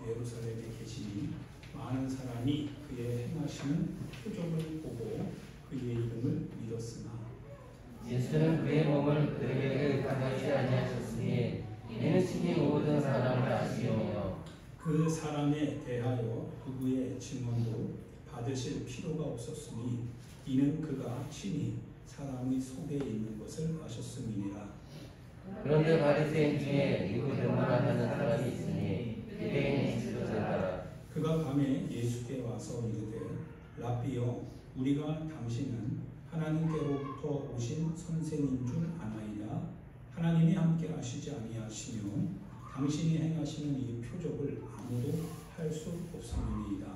예루살렘에 계시니 많은 사람이 그의 행하시는 표적을 보고 그의 이름을 믿었으나 예수는 그의 몸을 그에게 의탁하지 아니하셨으니 이는 친히 모든 사람을 아시오며 그 사람에 대하여 누구의 증언도 받으실 필요가 없었으니 이는 그가 친히 사람의 속에 있는 것을 아셨음이니라. 그런데 바리새인 중에 니고데모라 하는 사람이 있으니 유대인 지도자라. 그가 밤에 예수께 와서 이르되 랍비여 우리가 당신은 하나님께로부터 오신 선생인 줄 아나이다. 하나님이 함께 하시지 아니하시며 당신이 행하시는 이 표적을 아무도 할 수 없음이니이다.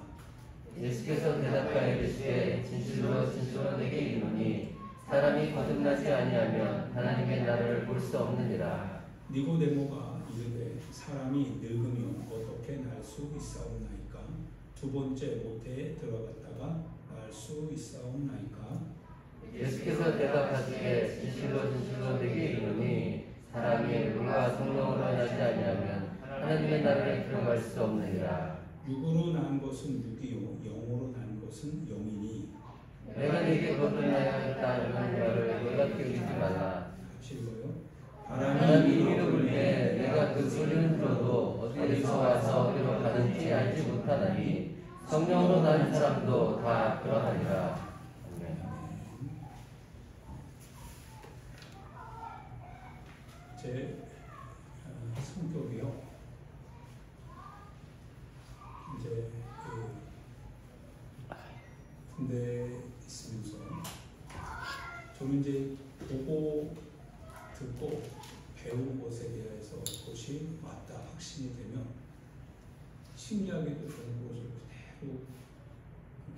예수께서 대답하여 이르시되 진실로 진실로 내게 이르노니 사람이 거듭나지 아니하면 하나님의 나라를 볼 수 없느니라. 니고데모가 이르되 사람이 늙으면 어떻게 날 수 있사옵나이까? 두 번째 모태에 들어갔다가 날 수 있사옵나이까? 예수께서 대답하시되 진실로 진실로 내게 이르노니 사람이 물과 성령으로 나지 아니하면 하나님의 나라에 들어갈 수 없느니라. 육으로 난 것은 육이요 영으로 난 것은 영이니 내가 네게 거듭나야겠다는 말을 너희가 깨우지 말라. 같이 읽어요. 바람이 이리로 불매 내가 그 소리는 들어도 어디서 와서 어디로 가는지 알지 못하나니 성령으로 난 사람도 다 그러하니라. 제 성격이요. 이제 군대에 있으면서 저는 이제 보고 듣고 배운 것에 대해서 그것이 맞다 확신이 되면 신기하게도 저는 그것을 그대로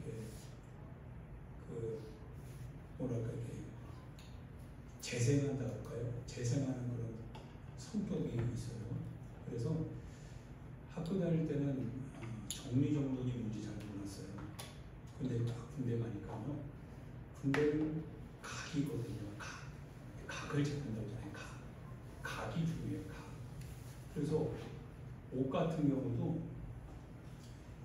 이렇게 뭐랄까 이렇게 재생한다 할까요? 재생하는 그런 성격이 있어요. 그래서 학교 다닐 때는 정리정돈이 뭔지 잘 몰랐어요. 근데 딱 군대 가니까요. 군대는 각이거든요. 각을 잡는다고 하잖아요. 각이 중요해요. 각. 그래서 옷 같은 경우도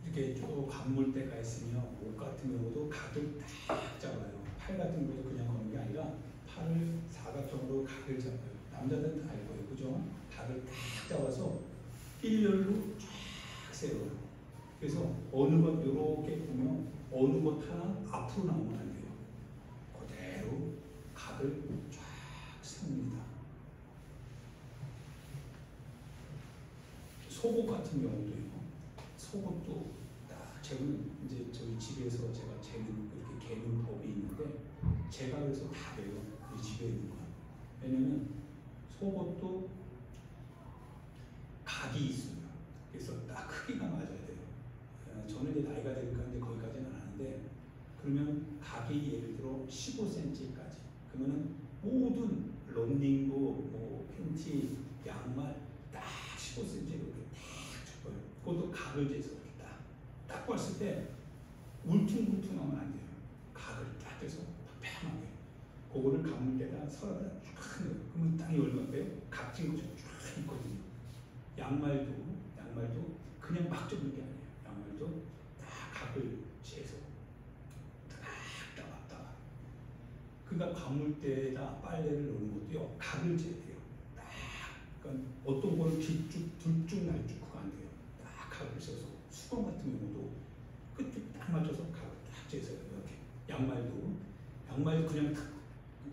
이렇게 쭉 감물대가 있으면 옷 같은 경우도 각을 딱 잡아요. 팔 같은 경우도 그냥 거는 게 아니라 팔을 사각형으로 각을 잡아요. 남자들은 다 알고요. 그죠? 각을 딱 잡아서 일렬로 쫙 세워요. 그래서 어느 것 이렇게 보면 어느 것 하나 앞으로 나오면 안 돼요. 그대로 각을 쫙 세웁니다. 속옷 같은 경우도요. 속옷도 딱 재는 이제 저희 집에서 제가 재는 그렇게 개는 법이 있는데 제가 그래서 다 돼요. 우리 집에 있는 거. 왜냐면 속옷도 각이 있어요. 그래서 딱 크기가 맞아야 돼요. 저는 이제 나이가 되니까 이제 거기까지는 안 하는데 그러면 각이 예를 들어 15cm까지. 그러면은 모든 런닝복, 뭐 팬티, 양말 딱 15cm 이렇게 딱 접어요. 그것도 각을 재서 이렇게 딱 봤을 때 울퉁불퉁하면 안 돼요. 각을 딱 재서 평평하게. 그거를 감물대다 서랍에다 쫙 넣어요. 그러면 땅이 얼마나 돼요? 각진 것이 쫙 있거든요. 양말도 그냥 막 접는 게 아니에요. 양말도 다 각을 재서 딱. 그러니까 감물대에다 빨래를 넣는 것도요. 각을 재야 돼요. 딱. 그러니까 어떤 거는 들쭉날쭉 안 돼요. 딱 각을 재서 수건 같은 경우도 끝에 딱 맞춰서 각을 딱 재서 이렇게. 양말도 그냥 탁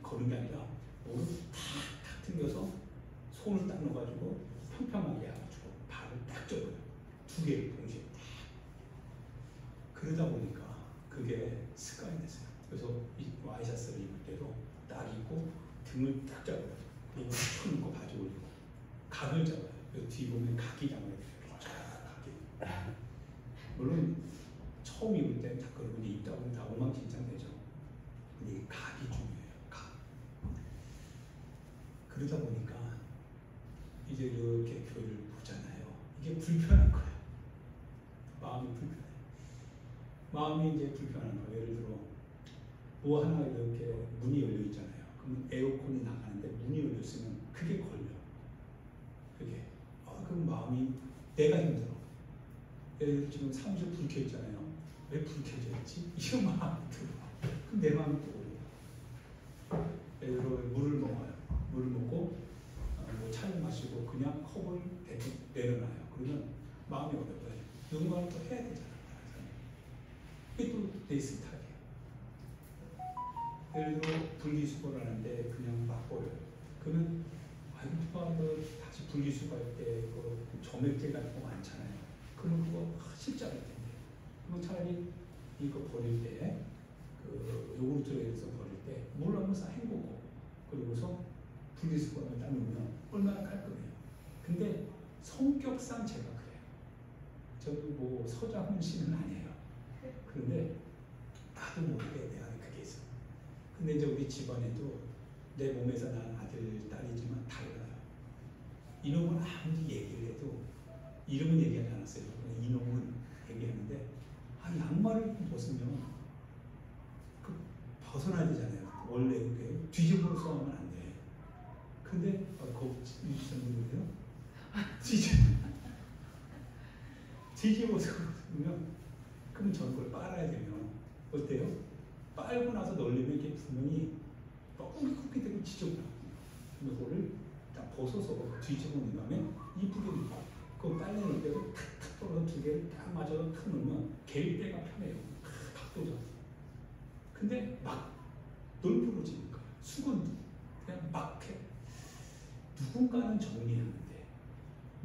거는 게 아니라 뭐를 탁 튕겨서 손을 딱 넣어가지고 평평하게 해가지고 발을 딱 접어요. 두 개를 동시에 딱. 그러다 보니까 그게 습관이 됐어요. 그래서 와이셔츠를 입을 때도 딱 입고 등을 딱 잡아요. 이거 툭 넣고 바지 올리고 각을 잡아요. 그래서 뒤 보면 각이 잡아야 돼요. 각이. 물론 처음 입을 때는 다 그러고 입다 보면 다 엉망진창되죠. 근데 이 각이 중요해요. 각. 그러다 보니까 이제 이렇게 교회를 보잖아요. 이게 불편한 거예요. 마음이 불편해요. 마음이 이제 불편한 거예요. 예를 들어 뭐 하나 이렇게 문이 열려 있잖아요. 그럼 에어컨이 나가는데 문이 열려 있으면 그게 걸려. 그게 그럼 마음이 내가 힘들어. 예를 들어 지금 사무실 불 켜 있잖아요. 왜 불 켜져 있지? 이거 마음이 들어. 그럼 내 마음이 또 오래. 예를 들어 물을 먹어요. 물을 먹고 뭐 차를 마시고 그냥 컵을 내려놔요. 그러면 마음이 어려워요. 누군가를 또 해야 되잖아요. 그게 또 내 스타일이에요. 예를 들어 분리수거를 하는데 그냥 막 버려요. 그러면 아이고 누가 다시 분리수거할 때 그 점액질 같은 거 많잖아요. 그럼 그거 쉽지 않을 텐데. 그럼 차라리 이거 버릴 때 그 요구르트를 해서 버릴 때 물 한번 싹 헹구고 그리고서 분리수거를 딱 놓으면 얼마나 깔끔해요. 근데 성격상 제가 그래요. 저도 뭐 서장훈 씨는 아니에요. 그런데 나도 모르게 내 안에 그게 있어. 근데 이제 우리 집안에도 내 몸에서 난 아들, 딸이지만 달라요. 이놈은 아무리 얘기를 해도 이름은 얘기하지 않았어요. 이놈은 얘기하는데 양말을 벗으면 그 벗어나야 되잖아요. 원래 그게 뒤집어서 하면 안 돼. 근데 거기 누구세요? 뒤집어서 그러면 그럼 저는 그걸 빨아야 되면 어때요? 빨고 나서 널리면 이게 분명히 너무 굵게 되고 지저분하거든요. 근데 그거를 딱 벗어서 뒤집어놓은 다음에 이쁘게 넣고 그거 빨래낼 때도 탁탁 떨어서 두 개를 딱 맞아서 탁 넣으면 갤 때가 편해요. 각도 잡고. 근데 막 널브러지니까 수건도 그냥 막 해. 누군가는 정리하는데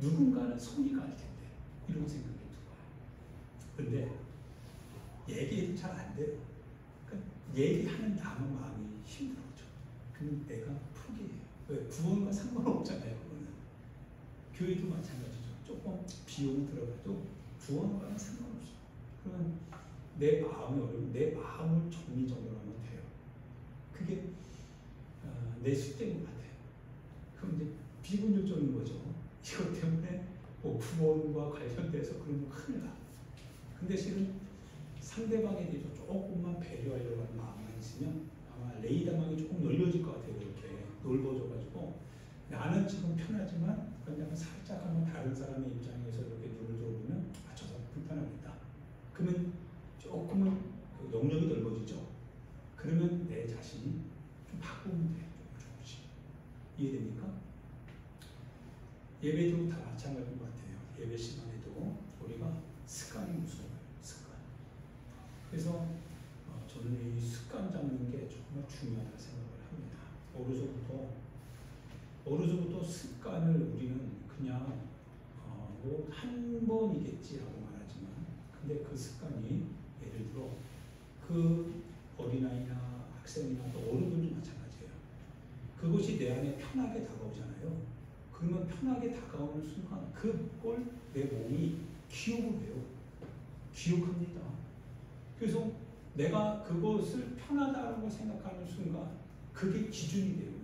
누군가는 손이 갈 텐데 이런 생각이 들어요. 근데 얘기해도 잘 안 돼요. 그러니까 얘기하는 나만 마음이 힘들어져. 그럼 내가 포기해요. 왜? 구원과 상관없잖아요. 그거는. 교회도 마찬가지죠. 조금 비용 들어가도 구원과는 상관없어. 그러면 내 마음이 어려우면 내 마음을 정리정돈하면 돼요. 그게 내 숙제인 것 같아요. 그럼 이제 비분율적인 거죠. 이것 때문에 뭐 구원과 관련돼서 그러면 큰일 나. 근데 실은 상대방에 대해서 조금만 배려하려고 하는 마음만 있으면 아마 레이더망이 조금 열려질 것 같아요. 이렇게 넓어져가지고 나는 지금 편하지만 그냥 살짝 한번 다른 사람의 입장에서 이렇게 눈을 들어보면 저 사람 불편하겠다. 그러면 조금은 그 영역이 넓어지죠. 그러면 내 자신이 좀 바꾸면 돼요. 조금씩. 이해됩니까? 예배도 다 마찬가지인 것 같아요. 예배 시간에도 우리가 습관이 무서워요. 습관. 그래서 저는 이 습관 잡는 게 정말 중요하다고 생각을 합니다. 어려서부터 습관을 우리는 그냥 뭐 한 번이겠지라고 말하지만 근데 그 습관이 예를 들어 그 어린아이나 학생이나 또 어른들도 마찬가지예요. 그것이 내 안에 편하게 다가오잖아요. 그러면 편하게 다가오는 순간 그걸 내 몸이 기억을 해요. 기억합니다. 그래서 내가 그것을 편하다고 생각하는 순간 그게 기준이 돼요.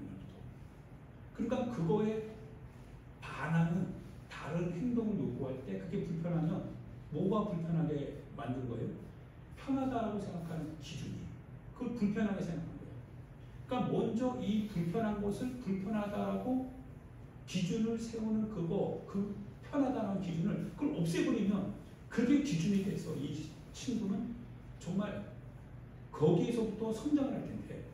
그러니까 그거에 반하는 다른 행동을 요구할 때 그게 불편하면 뭐가 불편하게 만든 거예요? 편하다고 생각하는 기준이. 그걸 불편하게 생각한 거예요. 그러니까 먼저 이 불편한 것을 불편하다고 기준을 세우는 그 편하다는 기준을 그걸 없애버리면 그게 기준이 돼서 이 친구는 정말 거기에서부터 성장을 할 텐데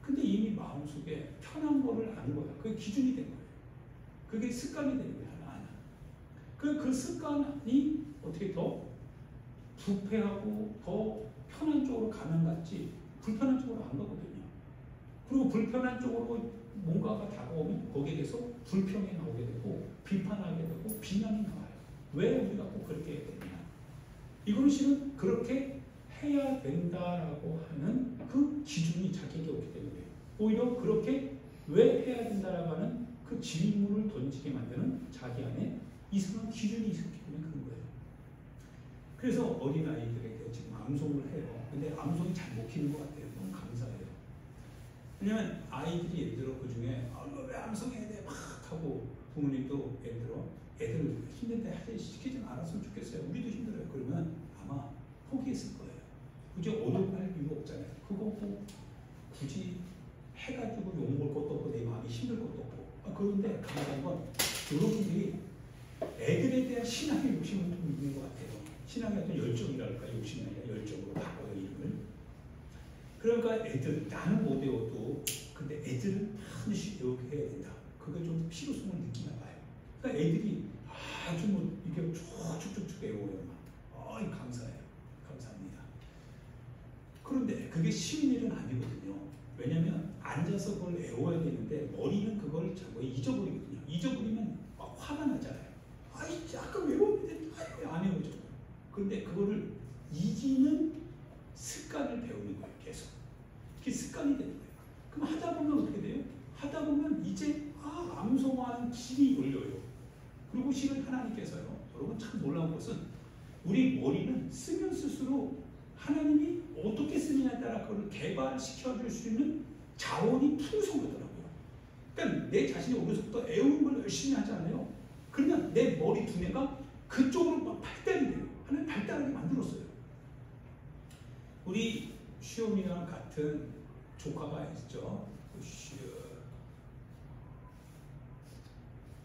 근데 이미 마음속에 편한 거를 아는 거야. 그게 기준이 된 거예요. 그게 습관이 되는 거야. 하나. 그 습관이 어떻게 더 부패하고 더 편한 쪽으로 가는 것 같지 불편한 쪽으로 안 가거든요. 그리고 불편한 쪽으로 뭔가가 다가오면 거기에 대해서 불평이 나오게 되고 비판하게 되고 비난이 나와요. 왜 우리가 꼭 그렇게 해야 되냐. 이거는 실은 그렇게 해야 된다라고 하는 그 기준이 자기에게 오기 때문에 오히려 그렇게 왜 해야 된다라고 하는 그 질문을 던지게 만드는 자기 안에 이상한 기준이 있었기 때문에 그런 거예요. 그래서 어린아이들에게 지금 암송을 해요. 근데 암송이 잘 먹히는 것 같아요. 너무 감사해요. 왜냐면 아이들이 예를 들어 그 중에 왜 암송해야 돼? 막 하고 부모님도 예를 들어 애들 힘든데 시키지 말았으면 좋겠어요. 우리도 힘들어요. 그러면 아마 포기했을 거예요. 굳이 어려워할 이유가 없잖아요. 그거 뭐 굳이 해가지고 욕먹을 것도 없고 내 마음이 힘들 것도 없고 그런데 감사한 건 여러분들이 애들에 대한 신앙의 욕심은 좀 있는 것 같아요. 신앙의 어떤 열정이랄까, 욕심이 아니라 열정으로 바꿔요, 이름을. 그러니까 애들, 나는 못 외워도, 근데 애들은 반드시 외우게 해야 된다. 그거 좀 필요성을 느끼나 봐요. 그러니까 애들이 아주 뭐, 이게 쭉쭉쭉 외워요. 어이, 감사해요. 감사합니다. 그런데 그게 쉬운 일은 아니거든요. 왜냐면 앉아서 그걸 외워야 되는데 머리는 그걸 자꾸 잊어버리거든요. 잊어버리면 막 화가 나잖아요. 아이, 아까 외웠는데 왜 안 외우죠? 근데 그거를 잊는 습관을 배우는 거예요. 계속. 그게 습관이 되는 거예요. 그럼 하다 보면 어떻게 돼요? 하다 보면 이제 암송하는 길이 열려요. 그리고 실은 하나님께서요. 여러분 참 놀라운 것은 우리 머리는 쓰면 쓸수록 하나님이 어떻게 쓰느냐에 따라 그걸 개발시켜 줄 수 있는 자원이 풍성하더라고요. 그러니까 내 자신이 어려서부터 애우는 걸 열심히 하잖아요. 그러면 내 머리 두뇌가 그쪽으로 막 발달이 돼요. 하나님 발달하게 만들었어요. 우리 시험이랑 같은 조카가 있죠.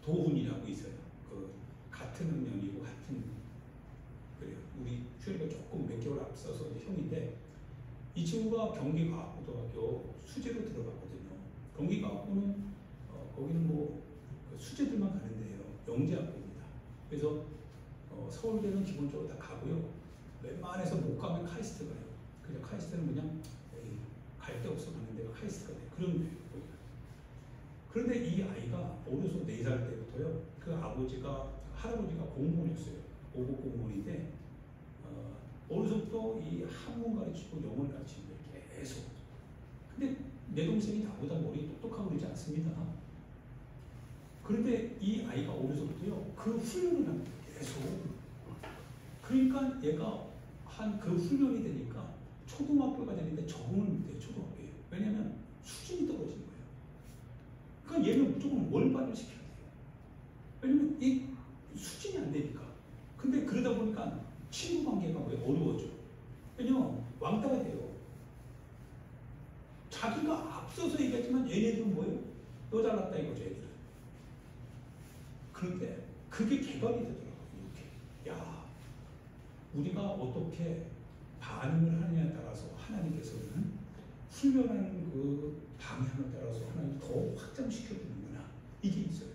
도훈이라고 있어요. 그 같은 학년이고 같은 그래요. 우리 슈리가 조금 몇 개월 앞서서 형인데 이 친구가 경기과학고등학교 수재로 들어갔거든요. 경기과학고는 거기는 뭐 수재들만 가는 데예요. 영재학교입니다. 그래서 서울대는 기본적으로 다 가고요. 웬만해서 못 가면 카이스트 가요. 그냥 카이스트는 그냥 갈 데 없어 가는 데가 카이스트가 돼요. 그런 데예요. 그런데 이 아이가 어려서 4살 때부터요. 그 할아버지가 공무원이었어요. 5급 공무원인데 어려서부터 이 한문 가르치고 영어를 가르치는 거예요. 계속. 근데 내 동생이 나보다 머리 똑똑하고 그러지 않습니다. 그런데 이 아이가 어려서부터요. 그 훈련을 합니다. 계속. 그러니까 얘가 한 그 훈련이 되니까 초등학교가 되는데 적응을 못해요. 초등학교에. 왜냐면 수준이 떨어지는 거예요. 그러니까 얘는 무조건 월반을 시켜야 돼요. 왜냐면 이 수준이 안 되니까. 근데 그러다 보니까 친구 관계가 왜 어려워져? 왜냐면 왕따가 돼요. 자기가 앞서서 얘기했지만 얘네들은 뭐예요? 너 잘났다 이거죠, 얘들은. 그런데 그게 개발이 되더라고요. 이렇게. 야, 우리가 어떻게 반응을 하느냐에 따라서 하나님께서는 훈련하는 그 방향에 따라서 하나님 더 확장시켜주는구나. 이게 있어요.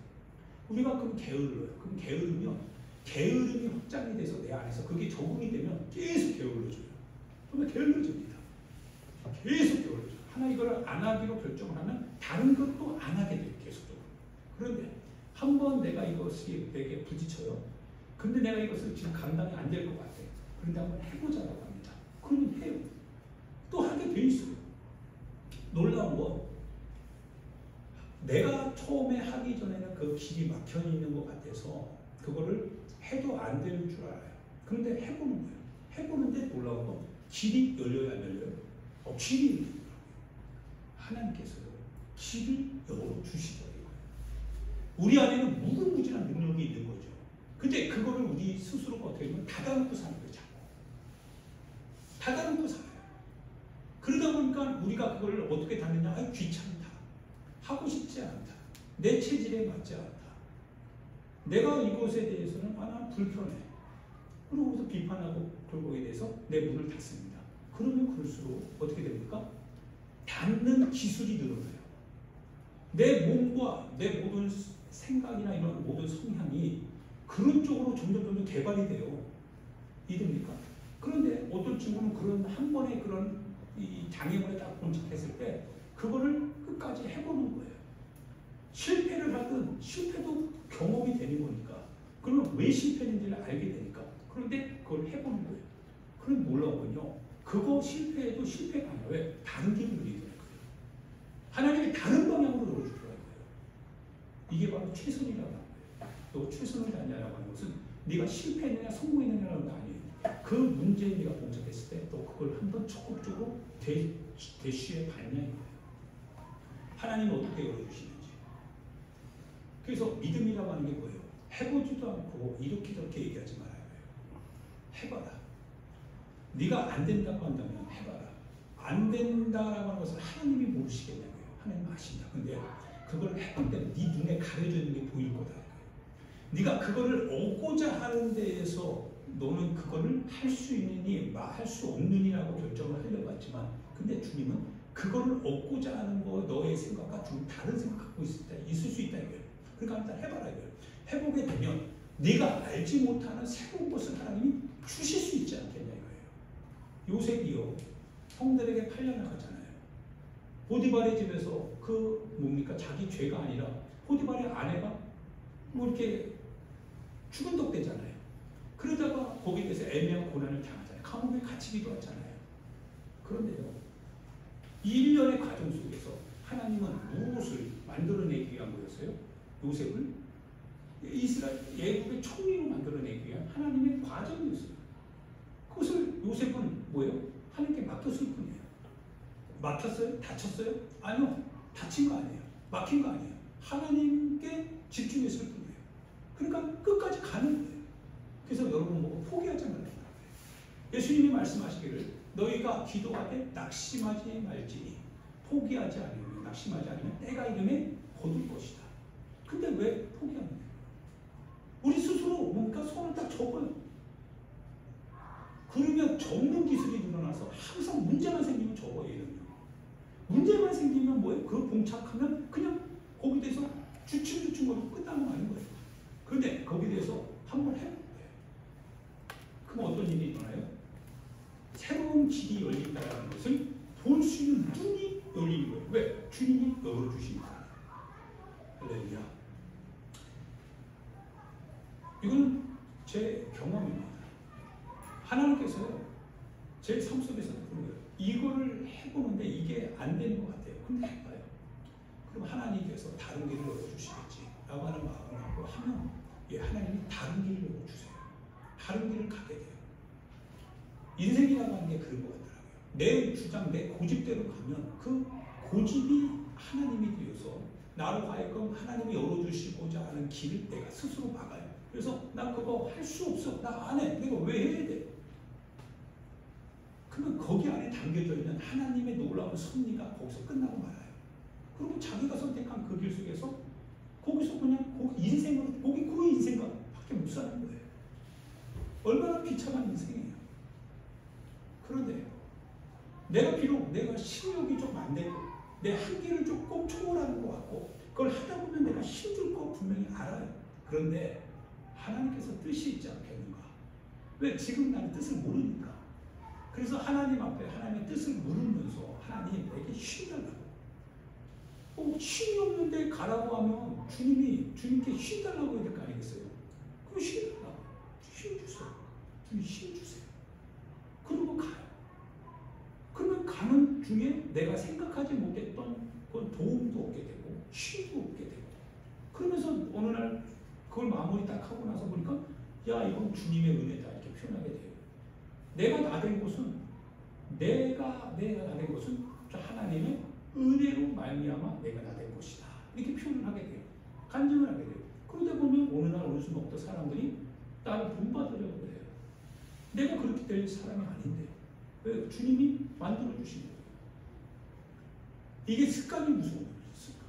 우리가 그럼 게을러요. 그럼 게으르면 게으름이 확장이 돼서 내 안에서 그게 적응이 되면 계속 게을러져요. 그러면 게을러집니다. 계속 게을러져요. 하나 이걸 안 하기로 결정을 하면 다른 것도 안 하게 돼요. 계속적으로. 그런데 한번 내가 이것이 내게 부딪혀요. 근데 내가 이것을 지금 감당이 안 될 것 같아. 그런데 한번 해보자라고 합니다. 그러면 해요. 또 하게 돼 있어요. 놀라운 건 내가 처음에 하기 전에는 그 길이 막혀 있는 것 같아서 그거를 해도 안 될 줄 알아요. 그런데 해보는 거예요. 해보는데 놀라운 건 길이 열려야 안 열려요? 길이 열리더라고요. 하나님께서요. 길을 열어주시더라고요. 우리 안에는 무궁무진한 능력이 있는 거죠. 근데 그거를 우리 스스로가 어떻게 보면 닫아놓고 사는 거예요. 자꾸. 닫아놓고 살아요. 그러다 보니까 우리가 그걸 어떻게 닫느냐? 귀찮다. 하고 싶지 않다. 내 체질에 맞지 않다. 내가 이것에 대해서는 난 불편해. 그러고서 비판하고 그거에 대해서 내 문을 닫습니다. 그러면 그럴수록 어떻게 됩니까? 닫는 기술이 늘어나요. 내 몸과 내 모든 생각이나 이런 모든 성향이 그런 쪽으로 점점 개발이 돼요. 이해됩니까? 그런데 어떤 친구는 그런 한 번의 그런 이 장애물에 딱 봉착했을 때 그거를 끝까지 해보는 거예요. 실패를 하든 실패도 경험이 되는 거니까. 그러면 왜 실패했는지를 알게 되니까. 그런데 그걸 해보는 거예요. 그럼 놀라운군요. 그거 실패해도 실패가 아니라 왜? 다른 길을 누리더라고요. 하나님이 다른 방향으로 열어주더라고요. 이게 바로 최선이라고 하는 거예요. 너 최선을 다하냐라고 하는 것은 네가 실패했느냐 성공했느냐라는 거 아니에요. 그 문제에 네가 봉착했을 때 또 그걸 한번 적극적으로 대시해 봤냐 이거예요. 하나님은 어떻게 열어주시는지. 그래서 믿음이라고 하는 게 뭐예요? 해보지도 않고 이렇게 저렇게 얘기하지 말아요. 해봐라. 네가 안 된다고 한다면 해봐라. 안 된다라고 하는 것을 하나님이 모르시겠냐고요. 하나님 아신다. 근데 그걸 해볼 때는 네 눈에 가려져 있는 게 보일 거다. 네가 그거를 얻고자 하는 데에서 너는 그거를 할 수 있느니 할 수 없느니라고 결정을 하려고 했지만 근데 주님은 그거를 얻고자 하는 거 너의 생각과 좀 다른 생각 갖고 있을 수 있다 이거예요. 그러니까 일단 해봐라 이거예요. 해보게 되면 네가 알지 못하는 새로운 것을 하나님이 주실 수 있지 않겠냐 이거예요. 요셉이요 형들에게 팔려나가잖아요. 보디발의 집에서 그 뭡니까 자기 죄가 아니라 보디발의 아내가 뭐 이렇게 죽은 덕 되잖아요. 그러다가 거기에 대해서 애매한 고난을 당하잖아요. 감옥에 갇히기도 하잖아요. 그런데요 1년의 과정 속에서 하나님은 무엇을 만들어내기 위한 거였어요? 요셉을 이스라엘 애국의 총리로 만들어내기 위한 하나님의 과정이었어요. 그것을 요셉은 뭐예요? 하나님께 맡겼을 뿐이에요. 맡겼어요? 다쳤어요? 아니요. 다친 거 아니에요. 막힌 거 아니에요. 하나님께 집중했을 뿐이에요. 그러니까 끝까지 가는 거예요. 그래서 여러분 뭐 포기하지 말라는 거예요. 예수님이 말씀하시기를 너희가 기도하되 낙심하지 말지니 포기하지 않으면 낙심하지 않으면 때가 이름에 거둘 것이다. 근데 왜 포기하는 거예요? 우리 스스로 뭔가 손을 딱 접어요. 그러면 접는 기술이 늘어나서 항상 문제만 생기면 접어요. 이러면 문제만 생기면 뭐예요? 그 봉착하면 그냥 거기에 대해서 주춤주춤거리고 끝나는 거 아닌 거예요. 그런데 거기에 대해서 한번 해볼 거예요. 그럼 어떤 일이 일어나요? 새로운 길이 열린다는 것을 볼 수 있는 눈이 열리는 거예요. 왜? 주님이 열어주시니까. 할렐루야. 이건 제 경험입니다. 하나님께서요, 제 삶 속에서도 그런 거예요. 이거를 해보는데 이게 안 되는 것 같아요. 근데 해봐요. 그럼 하나님께서 다른 길을 열어주시겠지. 라고 하는 마음을 갖고 하면, 예, 하나님이 다른 길을 열어주세요. 다른 길을 가게 돼요. 인생이라고 하는 게 그런 것 같더라고요. 내 주장, 내 고집대로 가면 그 고집이 하나님이 되어서 나로 하여금 하나님이 열어주시고자 하는 길을 내가 스스로 막아요. 그래서 나 그거 할 수 없어. 나 안 해. 내가 왜 해야 돼? 그러면 거기 안에 담겨져 있는 하나님의 놀라운 섭리가 거기서 끝나고 말아요. 그리고 자기가 선택한 그 길 속에서 거기서 그냥 거기 인생으로 거기 그 인생과 밖에 못 사는 거예요. 얼마나 비참한 인생이에요. 그런데 내가 비록 내가 실력이 좀 안 되고 내 한계를 조금 초월하는 것 같고 그걸 하다 보면 내가 힘들 거 분명히 알아요. 그런데 하나님께서 뜻이 있지 않겠는가? 왜? 지금 나는 뜻을 모르니까. 그래서 하나님 앞에 하나님의 뜻을 물으면서 하나님 내게 힘 달라고. 힘이 없는데 가라고 하면 주님께 힘 달라고 해야 될 거 아니겠어요? 그럼 힘 달라고. 힘 주세요. 주님 힘 주세요. 그러고 가요. 그러면 가는 중에 내가 생각하지 못했던 그런 도움도 얻게 되고 힘도 얻게 되고 그러면서 어느 날 그걸 마무리 딱 하고 나서 보니까 야 이건 주님의 은혜다 이렇게 표현하게 돼요. 내가 나된 것은 내가 나된 것은 하나님의 은혜로 말미암아 내가 나된 것이다 이렇게 표현을 하게 돼요. 간증을 하게 돼요. 그러다 보면 어느 날 어느 순간부터 사람들이 나를 본받으려고 해요. 내가 그렇게 될 사람이 아닌데 왜? 주님이 만들어주신 거예요. 이게 습관이 무서운 거예요. 습관.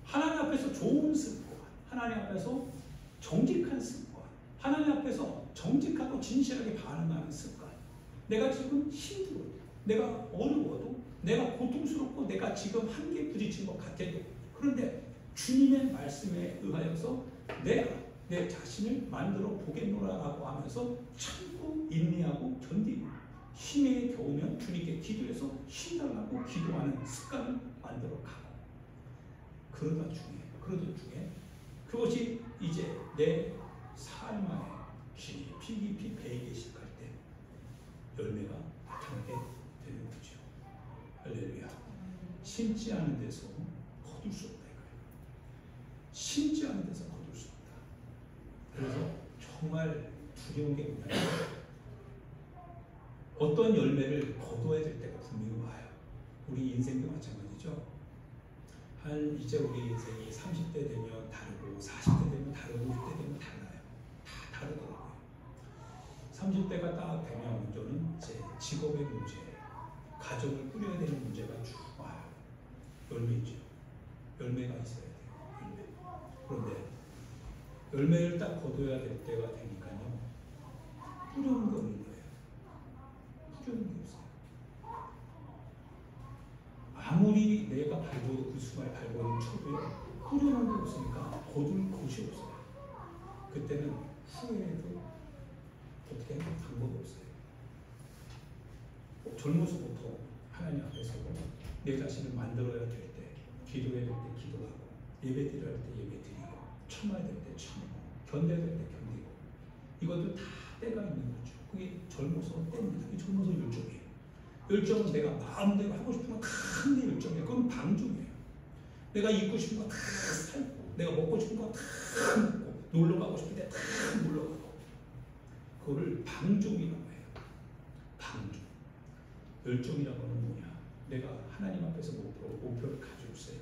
하나님 앞에서 좋은 습관, 하나님 앞에서 정직한 습관, 하나님 앞에서 정직하고 진실하게 반응하는 습관. 내가 지금 힘들어도, 내가 어려워도, 내가 고통스럽고 내가 지금 한계에 부딪힌 것 같아도 그런데 주님의 말씀에 의하여서 내가 내 자신을 만들어 보겠노라라고 하면서 참고 인내하고 견디고 힘에 겨우면 주님께 기도해서 힘달라고 기도하는 습관을 만들어 가고 그러던 중에 그것이 이제 내 삶 안에 깊이 배이기 시작할 때 열매가 나타나게 되는 거죠. 할렐루야. 심지 않은 데서 거둘 수 없다 이거예요. 심지 않은 데서 거둘 수 없다. 그래서 정말 두려운 게 뭐냐면 어떤 열매를 거둬야 될 때가 분명히 와요. 우리 인생도 마찬가지죠. 이제 우리 인생이 30대 되면 다르고 40대 되면 다르고 60대 되면 달라요. 다 다르더라고요. 30대가 딱 되면 저는 이제 직업의 문제, 가정을 꾸려야 되는 문제가 쭉 와요. 열매죠. 열매가 있어야 돼요. 열매. 그런데 열매를 딱 거둬야 될 때가 되니까요. 뿌려놓은 게 없는 거예요. 뿌려놓은 게 없어요. 아무리 내가 밟아도 그 수말 밟아도 쳐도요. 뿌려놓은 게 없으니까 거둘 곳이 없어요. 그때는 후회해도 어떻게 하는 방법이 없어요. 젊어서부터 하나님 앞에서 내 자신을 만들어야 될 때, 기도해야 될 때 기도하고, 예배 드려야 할 때 예배 드리고, 참아야 될 때 참고, 견뎌야 될 때 견디고, 이것도 다 때가 있는 거죠. 그게 젊어서 때입니다. 그게 젊어서 열정이에요. 열정은 내가 마음대로 하고 싶은 건 다 하는 게 열정이에요. 그건 방종이에요. 내가 입고 싶은 거 다 살고, 내가 먹고 싶은 거 다 먹고, 놀러 가고 싶을 때 다 놀러 가고, 그거를 방종이라고 해요. 방종. 열정이라고 하는 뭐냐? 내가 하나님 앞에서 목표를 가지고 있어요.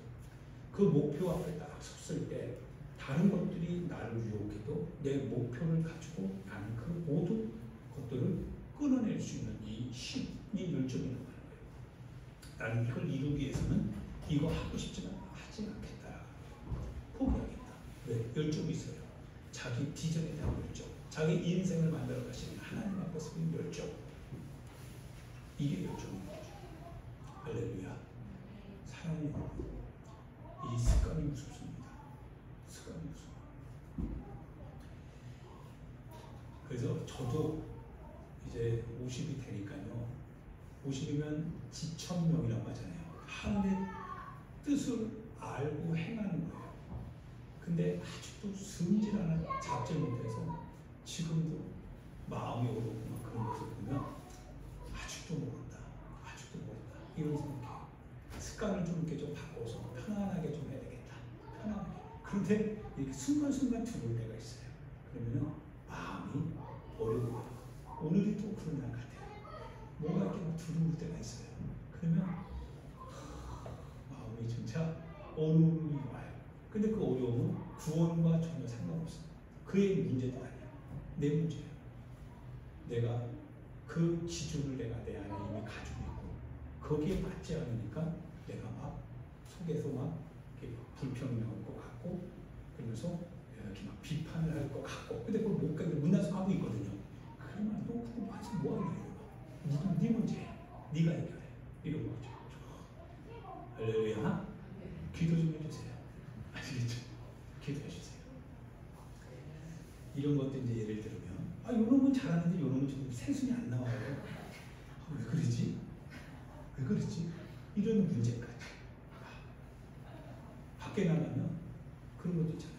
그 목표 앞에 딱 섰을 때 다른 것들이 나를 유혹해도 내 목표를 가지고 나는 그 모든 것들을 끊어낼 수 있는 이 힘, 이 열정이라고 하는 거예요. 나는 이걸 이루기 위해서는 이거 하고 싶지만 하지 않겠다. 포기하겠다. 왜? 열정이 있어요. 자기 비전에 대한 열정, 자기 인생을 만들어 가시는 하나님 앞에서 그 열정. 이게 열정인 거죠. 할렐루야. 사랑하는 여러분, 이 습관이 무섭습니다. 습관이 무서워요. 그래서 저도 이제 50이 되니까요. 50이면 지천명이라고 하잖아요. 하늘의 뜻을 알고 행하는 거예요. 근데 아직도 승진하는 잡지 못해서 지금도 마음이 어렵고 그런 것을 보면 아직도 모른다. 아직도 모른다. 이런 생각해요. 습관을 좀 이렇게 좀 바꿔서 편안하게 좀 해야 되겠다. 편안하게. 그런데 이렇게 순간순간 들어올 때가 있어요. 그러면 마음이 어려워요. 오늘이 또 그런 날 같아요. 뭔가 이렇게 막 들어올 때가 있어요. 그러면 마음이 진짜 어려움이 와요. 근데 그 어려움은 구원과 전혀 상관없어요. 그의 문제도 아니에요. 내 문제예요. 내가 그 기준을 내가 내 안에 이미 가지고 있고 거기에 맞지 않으니까 내가 막 속에서 막 이렇게 불평할 것 같고 그러면서 이렇게 막 비판을 할 것 같고 근데 그걸 못 가고 문나서 가고 있거든요. 그러면 너 그거 와서 뭐하냐 이거 네 문제야. 네가 해결해. 이런 거죠. 할렐루야. 기도 좀 해주세요. 아시겠죠? 기도해 주세요. 이런 것도 이제 예를 들면 이런 건 잘하는데 이런 건 좀 새순이 안 나와요. 왜 그러지? 왜 그러지? 이런 문제까지. 밖에 나가면 그런 것도 있잖아요.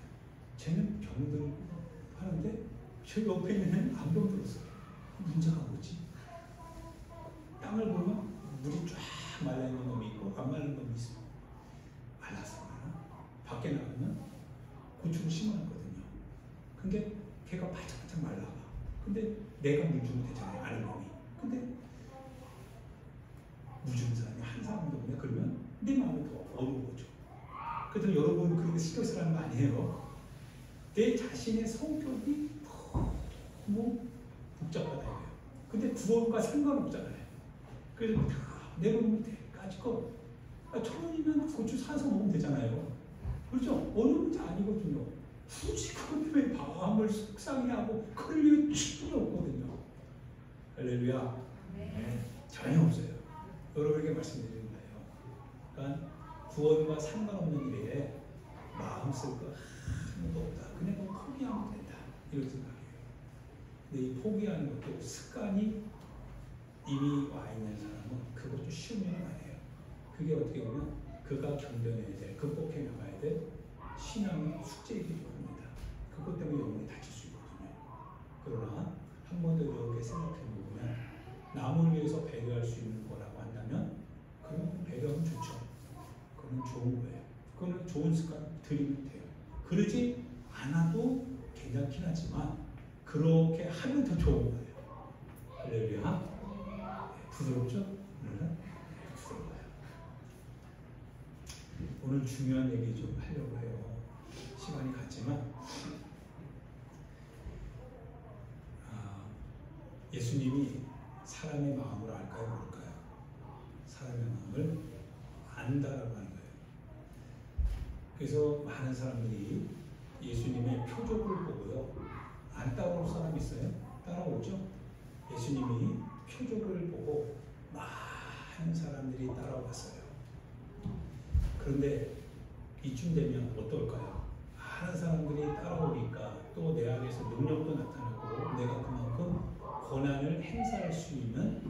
쟤는 병들고 하는데 저 옆에 있는 애는 안 병들었어요. 문제가 뭐지? 땅을 보면 물이 쫙 말라있는 놈이 있고 안 말른 놈이 있어요. 말라서 그러나? 밖에 나가면 고추를 심어놨거든요. 근데 걔가 바짝바짝 말라가. 근데 내가 물 주면 되잖아요. 아는 놈이. 근데 물 주는 사람이 한 사람 때문에 그러면 내 마음이 더 어려운 거죠. 그래서 여러분 그렇게 신경 쓰라는 거 아니에요. 내 자신의 성격이 너무 복잡하다. 근데 구원과 상관없잖아요. 그래서 내가 보면 때까지 거 1,000원이면 고추 사서 먹으면 되잖아요. 그렇죠? 어느 문제 아니거든요. 굳이 그것 때문에 마음을 속상해 하고 그럴 충분히 없거든요. 할렐루야. 전혀 없어요. 여러분에게 말씀드리는 거예요. 그러니까 구원과 상관없는 일에 마음 쓸 거 하나도 없다. 그냥 포기하면 된다. 이런 생각이에요. 근데 이 포기하는 것도 습관이 이미 와 있는 사람은 그것도 쉬운 일은 아니에요. 그게 어떻게 보면 그가 견뎌내야 될, 극복해 나가야 될 신앙의 숙제이기도 합니다. 그것 때문에 영혼이 다칠 수 있거든요. 그러나 한 번 더 이렇게 생각해 보면 남을 위해서 배려할 수 있는 거라고 한다면 그러면 배려는 좋죠. 그건 좋은 거예요. 그건 좋은 습관 들이면 돼요. 그러지 않아도 괜찮긴 하지만 그렇게 하면 더 좋은 거예요. 할렐루야. 부드럽죠? 오늘은 부드러워요. 오늘 중요한 얘기 좀 하려고 해요. 시간이 갔지만 예수님이 사람의 마음을 알까요? 모를까요? 사람의 마음을 안다라고 하는 거예요. 그래서 많은 사람들이 예수님의 표적을 보고요. 안 따라올 사람 있어요? 따라오죠? 예수님이 표적을 보고 많은 사람들이 따라왔어요. 그런데 이쯤 되면 어떨까요? 많은 사람들이 따라오니까 또 내 안에서 능력도 나타나고 내가 그만큼 권한을 행사할 수 있는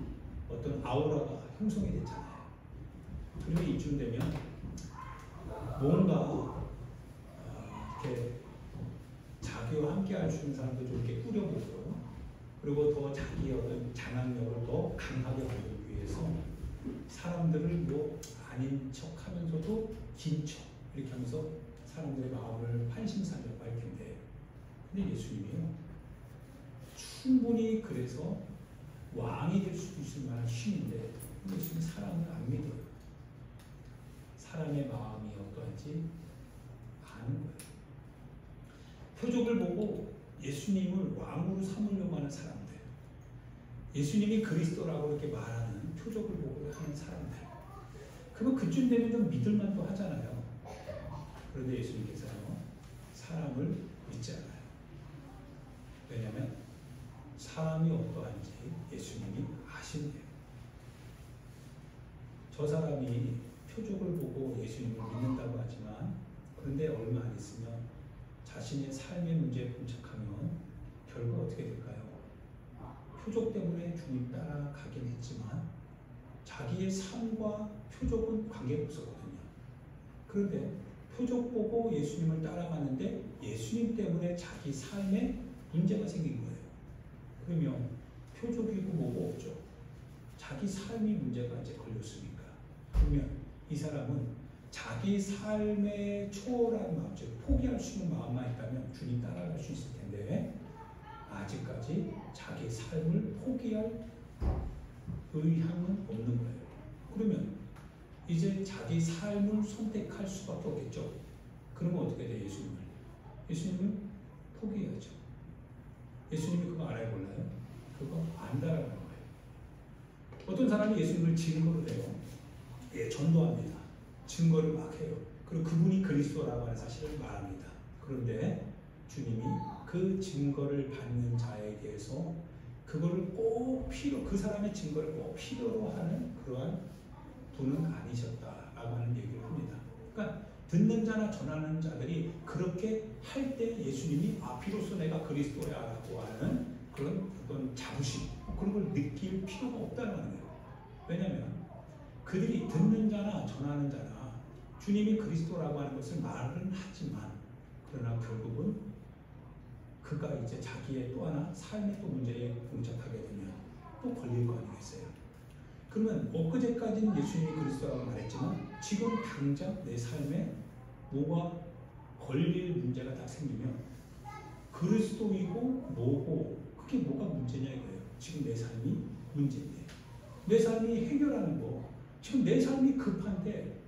어떤 아우라가 형성이 됐잖아요. 그리고 이쯤 되면 뭔가 이렇게 자기와 함께 할 수 있는 사람도 좀 이렇게 꾸려보고, 그리고 더 자기의 어떤 장악력을 더 강하게 하기 위해서 사람들을 뭐 아닌 척 하면서도 긴 척 이렇게 하면서 사람들의 마음을 판심사려고 할 텐데, 근데 예수님이요 충분히 그래서 왕이 될 수 있을 만한 신인데 예수님은 사람을 안 믿어요. 사람의 마음이 어떠한지 아는 거예요. 표적을 보고 예수님을 왕으로 삼으려고 하는 사람들, 예수님이 그리스도라고 이렇게 말하는 표적을 보고 하는 사람들, 그거 그쯤 되면 좀 믿을만도 하잖아요. 그런데 예수님께서는 사람을 믿지 않아요. 왜냐하면 사람이 어떠한지 예수님이 아신대요. 저 사람이 표적을 보고 예수님을 믿는다고 하지만, 그런데 얼마 안 있으면 자신의 삶의 문제에 봉착하면 결과 어떻게 될까요? 표적 때문에 주님 따라가긴 했지만 자기의 삶과 표적은 관계가 없었거든요. 그런데 표적 보고 예수님을 따라가는데 예수님 때문에 자기 삶에 문제가 생긴 거예요. 그러면 표적이고 뭐고 없죠. 자기 삶이 문제가 이제 걸렸으니까. 그러면 이 사람은 자기 삶의 초월한 마음, 즉 포기할 수 있는 마음만 있다면 주님 따라갈 수 있을 텐데, 아직까지 자기 삶을 포기할 의향은 없는 거예요. 그러면 이제 자기 삶을 선택할 수밖에 없겠죠. 그러면 어떻게 돼요? 예수님을 포기해야죠. 예수님이 그거 알아요, 몰라요? 그거 안 따라가는 거예요. 어떤 사람이 예수님을 증거로 해요. 예, 전도합니다. 증거를 막 해요. 그리고 그분이 그리스도라고 하는 사실을 말합니다. 그런데 주님이 그 증거를 받는 자에 대해서 그거를 꼭 그 사람의 증거를 꼭 필요로 하는 그러한 분은 아니셨다라고 하는 얘기를 합니다. 그러니까 듣는 자나 전하는 자들이 그렇게 할 때 예수님이 비로소 내가 그리스도야라고 하는 그런 어떤 자부심, 그런 걸 느낄 필요가 없다는 거예요. 왜냐하면 그들이 듣는 자나 전하는 자나 주님이 그리스도라고 하는 것을 말은 하지만, 그러나 결국은 그가 이제 자기의 또 하나 삶의 또 문제에 봉착하게 되면 또 걸릴 거 아니겠어요? 그러면 엊그제까지는 예수님이 그리스도라고 말했지만 지금 당장 내 삶에 뭐가 걸릴 문제가 딱 생기면 그리스도이고 뭐고 그게 뭐가 문제냐 이거예요. 지금 내 삶이 문제인데, 내 삶이 해결하는 거, 지금 내 삶이 급한데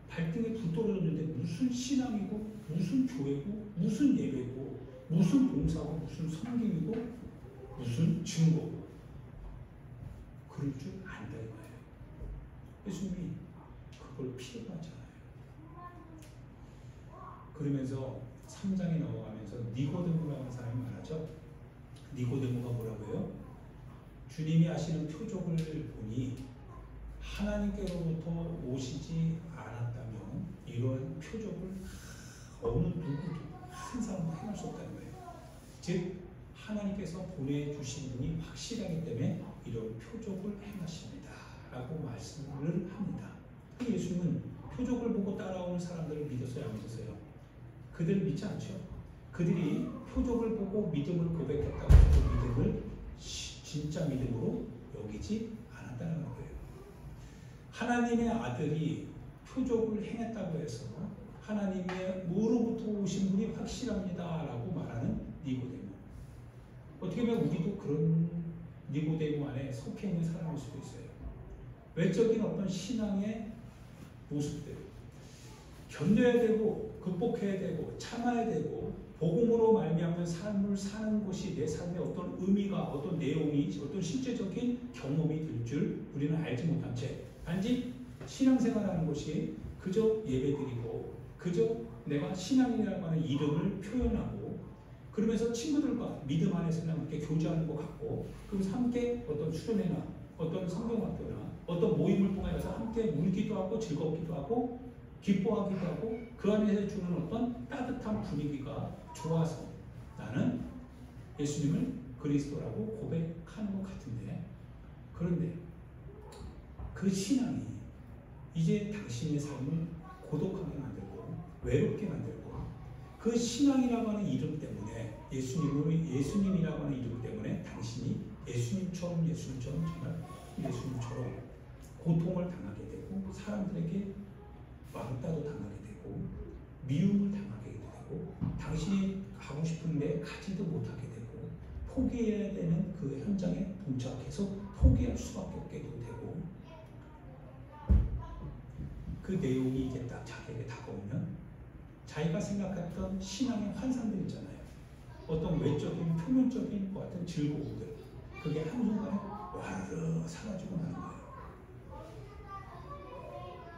발등에 불 떨어졌는데 무슨 신앙이고 무슨 교회고 무슨 예배고 무슨 봉사고 무슨 섬김이고 무슨 증거고 그럴 줄 안다 이거예요. 예수님이 그걸 필요로 하잖아요. 그러면서 3장에 넘어가면서 니고데모라는 사람이 말하죠. 니고데모가 뭐라고 해요? 주님이 하시는 표적을 보니 하나님께로부터 오시지 않았다면 이런 표적을 어느 누구도 한 사람도 행할 수 없다는 거예요. 즉 하나님께서 보내주신 분이 확실하기 때문에 이런 표적을 행하십니다 라고 말씀을 합니다. 예수님은 표적을 보고 따라오는 사람들을 믿었어요, 안 믿었어요? 그들을 믿지 않죠. 그들이 표적을 보고 믿음을 고백했다고 해서 그 믿음을 진짜 믿음으로 여기지 않았다는 거예요. 하나님의 아들이 표적을 행했다고 해서 하나님의 뭐로부터 오신 분이 확실합니다 라고 말하는 니고데모. 어떻게 보면 우리도 그런 니고데모 안에 속해 있는 사람일 수도 있어요. 외적인 어떤 신앙의 모습들 견뎌야 되고 극복해야 되고 참아야 되고 복음으로 말미암은 삶을 사는 것이 내 삶에 어떤 의미가, 어떤 내용이, 어떤 실제적인 경험이 될 줄 우리는 알지 못한 채 단지 신앙생활하는 것이 그저 예배드리고 그저 내가 신앙이라고 하는 이름을 표현하고 그러면서 친구들과 믿음 안에서 함께 교제하는 것 같고, 그러면서 함께 어떤 수련회나 어떤 성경학교나 어떤 모임을 통하여서 함께 울기도 하고 즐겁기도 하고 기뻐하기도 하고 그 안에서 주는 어떤 따뜻한 분위기가 좋아서 나는 예수님을 그리스도라고 고백하는 것 같은데, 그런데 그 신앙이 이제 당신의 삶을 고독하게 만들고 외롭게 만들고, 그 신앙이라고 하는 이름 때문에 예수님이라고 하는 이름 때문에 당신이 예수님처럼 정말 예수님처럼 고통을 당하게 되고 사람들에게 왕따도 당하게 되고 미움을 당하게 되고 당신이 가고 싶은데 가지도 못하게 되고 포기해야 되는 그 현장에 봉착해서 포기할 수밖에 없게 되고, 그 내용이 이제 딱 자기에게 다가오면 자기가 생각했던 신앙의 환상들 있잖아요. 어떤 외적인 표면적인 것 같은 즐거움들, 그게 한순간에 와르르 사라지고 나는 거예요.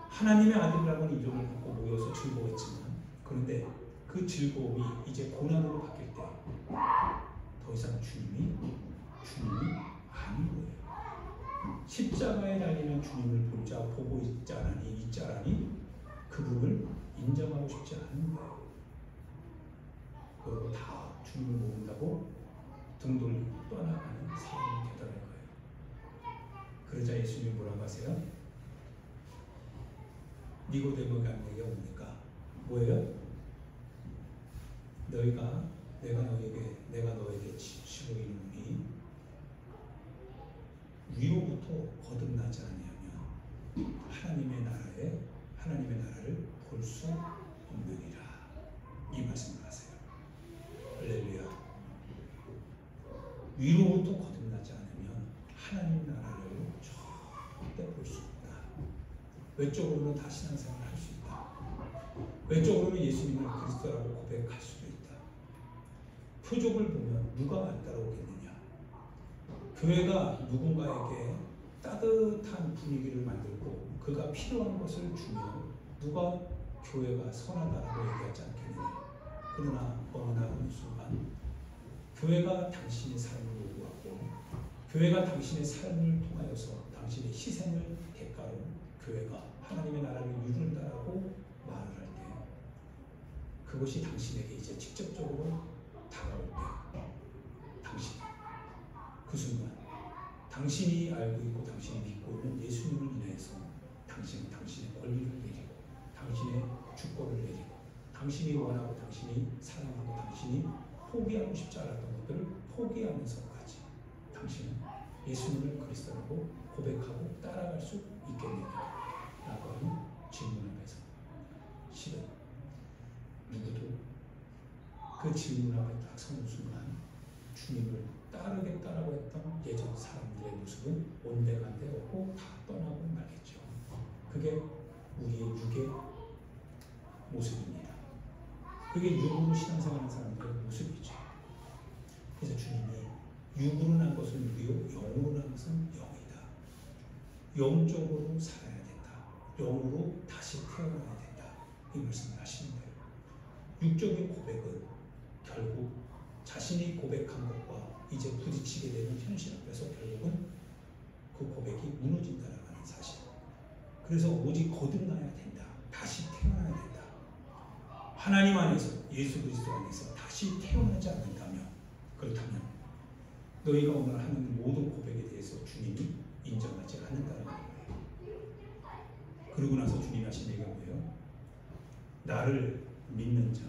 하나님의 아들이라는 이름을 갖고 모여서 즐거웠지만, 그런데 그 즐거움이 이제 고난으로 바뀔 때 더 이상 주님이 아닌 거예요. 십자가에 달리는 주님을 보고 있지 않으니 그분을 인정하고 싶지 않은 거예요. 그리고 다 주님을 모른다고 등 돌리고 떠나가는 사람이 되더라는 거예요. 그러자 예수님이 뭐라고 하세요? 니고데모가 내게 옵니까? 뭐예요? 내가 너에게 지시고 이르노니 위로부터 거듭나지 아니하면 하나님의 나라를 볼 수 없느니라. 이 말씀을 하세요. 할렐루야. 위로부터 거듭나지 않으면 하나님 나라를 절대 볼 수 없다. 외적으로는 다 신앙생활을 할 수 있다. 외적으로는 예수님을 그리스도라고 고백할 수도 있다. 표적을 보면 누가 안 따라오겠느냐. 교회가 누군가에게 따뜻한 분위기를 만들고 그가 필요한 것을 주면 누가 교회가 선하다라고 얘기하지 않겠느냐. 그러나 어느 날 어느 순간 교회가 당신의 삶을 요구하고 교회가 당신의 삶을 통하여서 당신의 희생을 대가로 교회가 하나님의 나라를 이룬다라고 말을 할 때, 그것이 당신에게 이제 직접적으로 다가올 때, 당신 그 순간 당신이 알고 있고 당신이 믿고 있는 예수님을 인해서 당신은 당신의 권리를 내리고 당신의 주권을 내리고 당신이 원하고 당신이 사랑하고 당신이 포기하고 싶지 않았던 것들을 포기하면서까지 당신은 예수님을 그리스도라고 고백하고 따라갈 수 있겠느냐 라고 하는 질문 앞에서 실은 누구도 그 질문 앞에 딱 서는 순간 주님을 따르겠다라고 했던 예전 사람들의 모습은 온데간데 없고 다 떠나고 말겠죠. 그게 우리의 육의 모습입니다. 그게 육으로 신앙생활하는 사람들의 모습이죠. 그래서 주님이 육으로 난 것은 육이요 영으로 난 것은 영이다. 영적으로 살아야 된다. 영으로 다시 태어나야 된다. 이 말씀을 하시는 거예요. 육적인 고백은 결국 자신이 고백한 것과 이제 부딪히게 되는 현실 앞에서 결국은 그 고백이 무너진다는 사실. 그래서 오직 거듭나야 된다. 다시 태어나야 된다. 하나님 안에서 예수 그리스도 안에서 다시 태어나지 않는다면, 그렇다면 너희가 오늘 하는 모든 고백에 대해서 주님이 인정하지 않는다는 거예요. 그러고 나서 주님이 하신 얘기가 뭐예요? 나를 믿는 자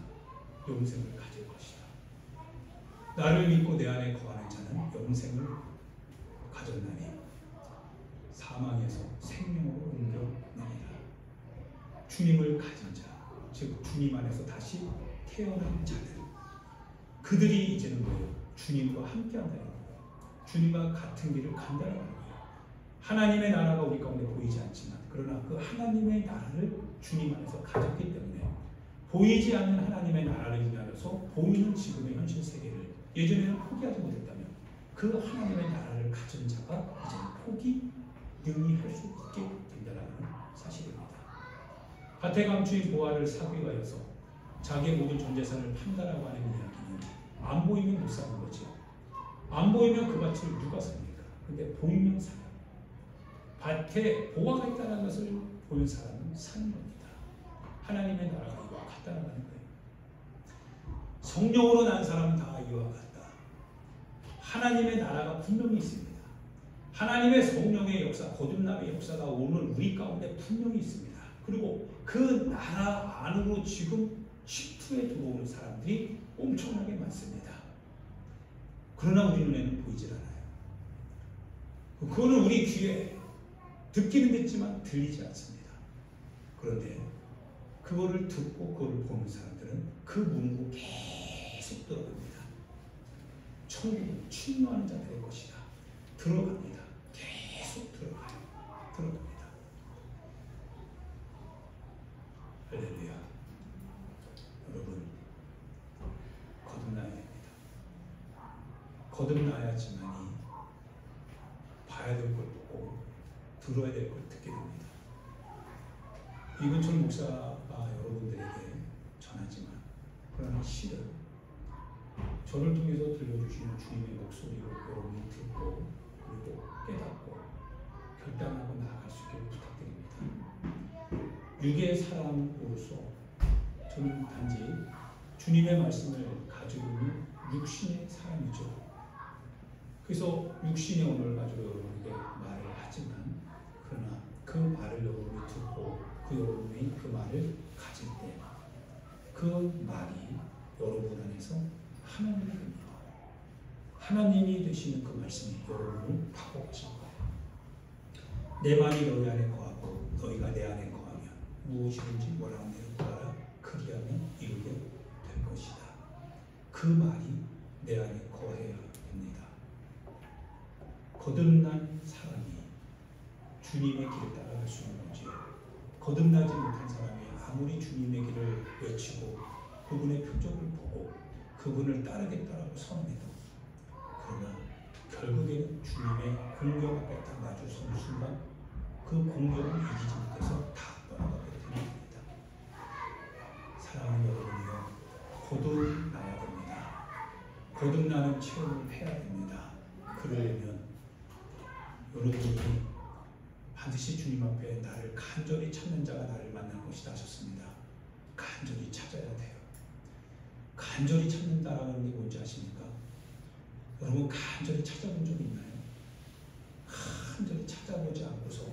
영생을 가질 것이다. 나를 믿고 내 안에 거하는 자는 영생을 가졌나니 사망에서 생명으로 옮겨내리라. 주님을 가진 자, 즉 주님 안에서 다시 태어난 자들, 그들이 이제는 뭐예요? 주님과 함께한다는 거예요. 주님과 같은 길을 간다는 거예요. 하나님의 나라가 우리 가운데 보이지 않지만, 그러나 그 하나님의 나라를 주님 안에서 가졌기 때문에 보이지 않는 하나님의 나라를 인하여서 보이는 지금의 현실 세계를 예전에는 포기하지 못했다면 그 하나님의 나라를 가진 자가 이제는 포기 능히 할 수 있게 된다는 사실입니다. 밭에 감추인 보화를 사기 위하여서 자기의 모든 전 재산을 판다라고 하는 이야기는 안 보이면 못 사는 거죠. 안 보이면 그 밭을 누가 삽니까? 근데 보이면 사요. 밭에 보화가 있다는 것을 보는 사람은 사는 겁니다. 하나님의 나라가 이와 같다는 거예요. 성령으로 난 사람은 다 이와 같다. 하나님의 나라가 분명히 있습니다. 하나님의 성령의 역사, 거듭남의 역사가 오늘 우리 가운데 분명히 있습니다. 그리고 그 나라 안으로 지금 침투해 들어오는 사람들이 엄청나게 많습니다. 그러나 우리 눈에는 보이질 않아요. 그거는 우리 귀에 듣기는 듣지만 들리지 않습니다. 그런데 그거를 듣고 그거를 보는 사람들은 그 문으로 계속 들어갑니다. 천국은 침노하는 자들의 것이다. 들어갑니다. 계속 들어가요. 들어갑니다. 할렐루야. 여러분, 거듭나야 됩니다. 거듭나야지만이 봐야 될 걸 보고 들어야 될 걸 듣게 됩니다. 이근철 목사가 여러분들에게 전하지만 그러나 실은 저를 통해서 들려주시는 주님의 목소리로 여러분이 듣고 그리고 깨닫고 결단하고 나아갈 수 있기를 부탁드립니다. 육의 사람으로서 저는 단지 주님의 말씀을 가지고 있는 육신의 사람이죠. 그래서 육신의 언어를 가지고 여러분에게 말을 하지만 그러나 그 말을 여러분이 듣고 그 여러분이 그 말을 가질 때 그 말이 여러분 안에서 하나님이 됩니다. 하나님이 되시는 그 말씀이 여러분을 바꿔가실 거예요. 내 말이 너희 안에 거하고 너희가 내 안에 거하면 무엇이든지 뭐라는 대로 구하라 그리하면 이루게 될 것이다. 그 말이 내 안에 거해야 됩니다. 거듭난 사람이 주님의 길을 따라갈 수 있는 거지. 거듭나지 못한 사람이 아무리 주님의 길을 외치고 그분의 표적을 보고 그분을 따르겠다라고 선언해도 그러나 결국에는 주님의 공격 앞에 딱 마주선 순간 그 공격을 이기지 못해서 다 떠나가게 됩니다. 사랑하는 여러분이요, 거듭나야 됩니다. 거듭나는 체험을 해야 됩니다. 그러려면 여러분이 반드시 주님 앞에 나를 간절히 찾는 자가 나를 만날 것이다 하셨습니다. 간절히 찾아야 돼요. 간절히 찾는다라는 게 뭔지 아십니까? 여러분 간절히 찾아본 적이 있나요? 간절히 찾아보지 않고서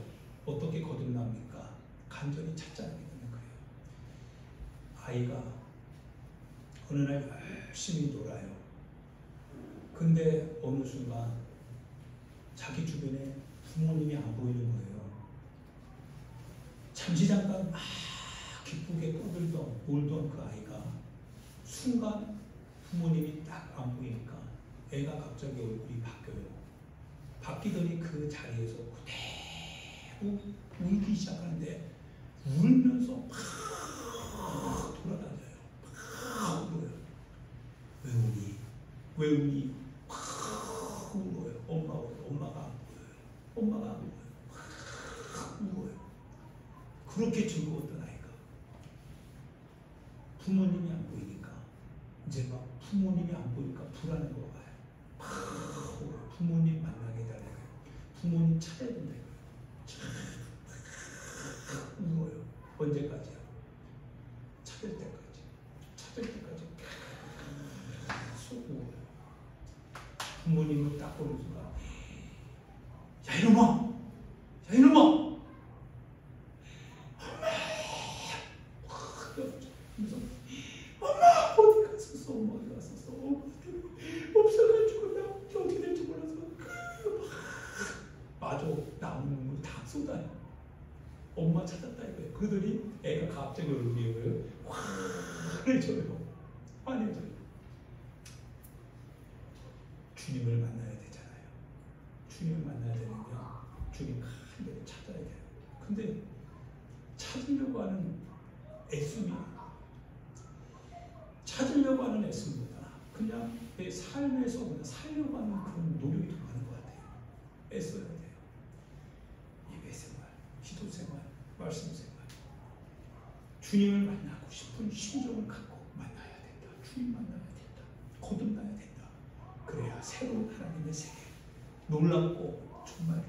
어떻게 거듭납니까? 간절히 찾지 않게 되는 거예요. 아이가 어느 날 열심히 놀아요. 근데 어느 순간 자기 주변에 부모님이 안 보이는 거예요. 잠시 잠깐 막 기쁘게 떠들던 놀던 그 아이가 순간 부모님이 딱 안 보이니까 애가 갑자기 얼굴이 바뀌어요. 바뀌더니 그 자리에서 그대로 울기 시작하는데 울면서 막 돌아다녀요. 막 울어요. 왜 우니? 왜 우니? 막 울어요. 엄마가 안 보여요. 엄마가 안 보여요. 막 울어요. 그렇게 즐거웠던 아이가 부모님이 안 보이니까 이제 막 부모님이 안 보니까 불안한 거 봐요. 막 부모님 만나게 달래요. 부모님 찾아야 된다 이거예요. 울어요. 언제까지요? 찾을 때까지 계속 울어요. 부모님을 딱 보는 순간 야 이놈아! 엄마 어디 갔었어? 없어가지고 나 어떻게 될지 몰라서 맞아. 나오는 눈물 다 쏟아요. 엄마 찾았다 이거예요. 그러더니 애가 갑자기 얼굴이 환해져요. 주님을 만나야 되잖아요. 주님을 만나야 되는데 주님 간절히 찾아야 돼요. 근데 찾으려고 하는 애씀보다 그냥 내 삶에서 그냥 살려고 하는 그런 노력이 더 많은 것 같아요. 애써야 돼요. 예배 생활, 기도 생활, 말씀 생활. 주님을 만나고 싶은 심정을 갖고 만나야 된다. 주님 만나야 된다. 거듭나야 놀랍고 정말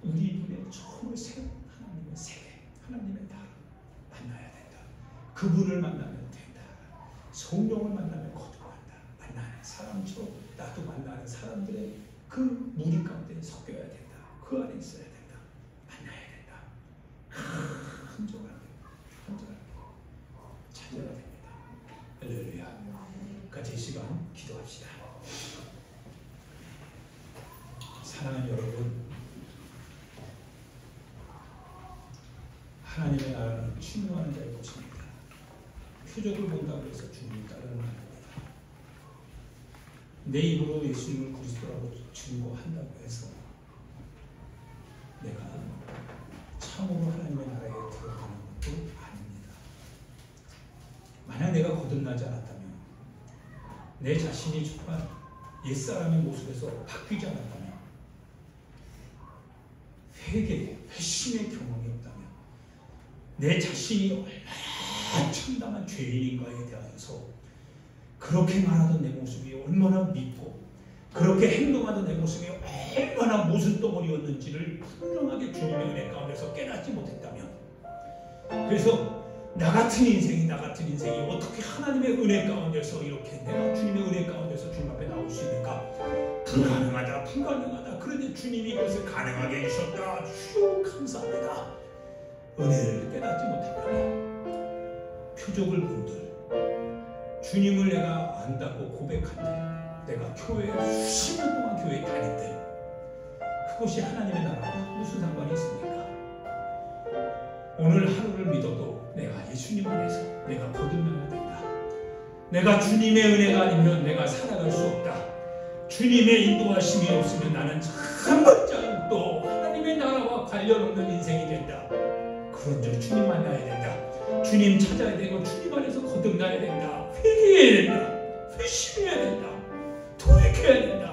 우리 눈에 처음으로 새로운 하나님의 세계, 하나님의 나라 만나야 된다. 그분을 만나면 된다. 성령을 만나면 거듭난다. 만나는 사람처럼 나도 만나는 사람들의 그 무리 가운데 섞여야 된다. 그 안에 있어야 된다. 만나야 된다. 한적하게 찾아야 됩니다. 할렐루야. 같이 이 시간 기도합시다. 사랑하는 여러분, 하나님의 나라는 충만한 자의 것입니다. 표적을 본다고 해서 주님을 따르는 말입니다. 내 입으로 예수님을 그리스도라고 증거한다고 해서 내가 참으로 하나님의 나라에 들어가는 것도 아닙니다. 만약 내가 거듭나지 않았다면, 내 자신이 정말 옛사람의 모습에서 바뀌지 않았다면, 회개, 회심의 경험이 없다면, 내 자신이 얼마나 참담한 죄인인가에 대해서 그렇게 말하던 내 모습이 얼마나 믿고 그렇게 행동하던 내 모습이 얼마나 모순덩어리였는지를 분명하게 주님의 은혜 가운데서 깨닫지 못했다면, 그래서 나 같은 인생이 어떻게 하나님의 은혜 가운데서 이렇게 내가 주님의 은혜 가운데서 주님 앞에 나올 수 있는가? 불가능하다. 그런데 주님이 그것을 가능하게 해주셨다. 휴, 감사합니다. 은혜를 깨닫지 못했다면, 표적을 본들, 주님을 내가 안다고 고백한들, 내가 교회에 수십 년 동안 교회에 다닌들, 그것이 하나님의 나라와 무슨 상관이 있습니까? 오늘 하루를 믿어도 내가 예수님 안에서 내가 거듭나야 된다. 내가 주님의 은혜가 아니면 내가 살아갈 수 없다. 주님의 인도하심이 없으면 나는 또 하나님의 나라와 관련 없는 인생이 된다. 그런즉 주님 만나야 된다. 주님 찾아야 되고 주님 안에서 거듭나야 된다. 회개해야 된다. 회심해야 된다. 돌이켜야 된다.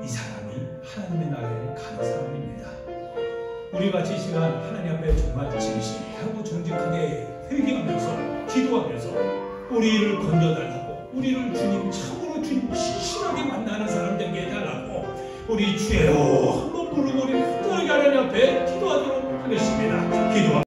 이 사람이 하나님의 나라에 가는 사람입니다. 우리 같이 이 시간 하나님 앞에 정말 진실하고 정직하게 회개하면서 기도하면서 우리를 건져달라고, 우리를 주님 참으로 주님 신실하게 만나는 사람 되게 해달라고 우리 주여 한번 부르고 우리 하나님 앞에 기도하도록 하겠습니다. 기도합니다.